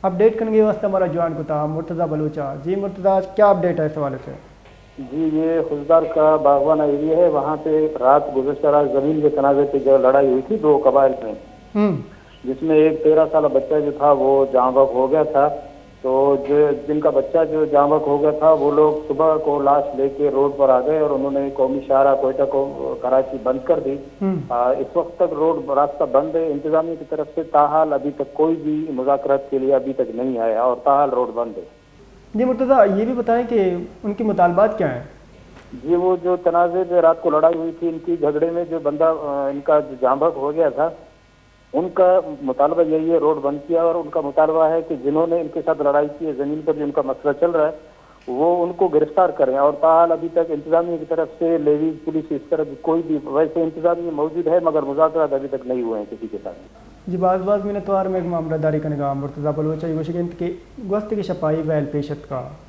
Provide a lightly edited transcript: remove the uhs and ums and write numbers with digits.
Update करने के वास्ते हमारा जवान को था मुर्तज़ा बलूचा। जी मुर्तज़ा, क्या अपडेट है इस हवाले से? जी, ये खुशदार का बागवान एरिया है। वहाँ पे रात गुज़श्ता रात ज़मीन के तनाज़े पे जो लड़ाई हुई थी दो कबाइल में, हम्म। जिसमें एक 13 साल बच्चा जो था वो जाँ बहक हो गया था। तो जो जिनका बच्चा जो जाँ बहक हो गया था वो लोग सुबह को लाश लेके रोड पर आ गए और उन्होंने कौमी शाहरा कोयटा को कराची बंद कर दी। इस वक्त तक रोड रास्ता बंद है इंतजामिया की तरफ से। ताहाल अभी तक कोई भी मुज़ाकरात के लिए अभी तक नहीं आया और ताहाल रोड बंद है। जी मुर्तज़ा, ये भी बताएं कि उनकी मुतालबात क्या हैं? जी, वो जो तनाज़े में रात को लड़ाई हुई थी, इनकी झगड़े में जो बंदा इनका जो जाँ बहक हो गया था, उनका मुतालबा यही है रोड बंद किया। और उनका मुतालबा है कि जिन्होंने इनके साथ लड़ाई की है, ज़मीन पर जो उनका मसला चल रहा है, वो उनको गिरफ्तार करें। और ताहाल अभी तक इंतजामिया की तरफ से लेडीज पुलिस इस तरह की कोई भी वैसे इंतजामिया मौजूद है मगर मुज़ाकरात अभी तक नहीं हुए हैं किसी के साथ। जी बाज़ मिनतवार में मामला दारी का निगाम मुर्तज़ा बलूचा के गोश्त की शपाई वैल पेशत का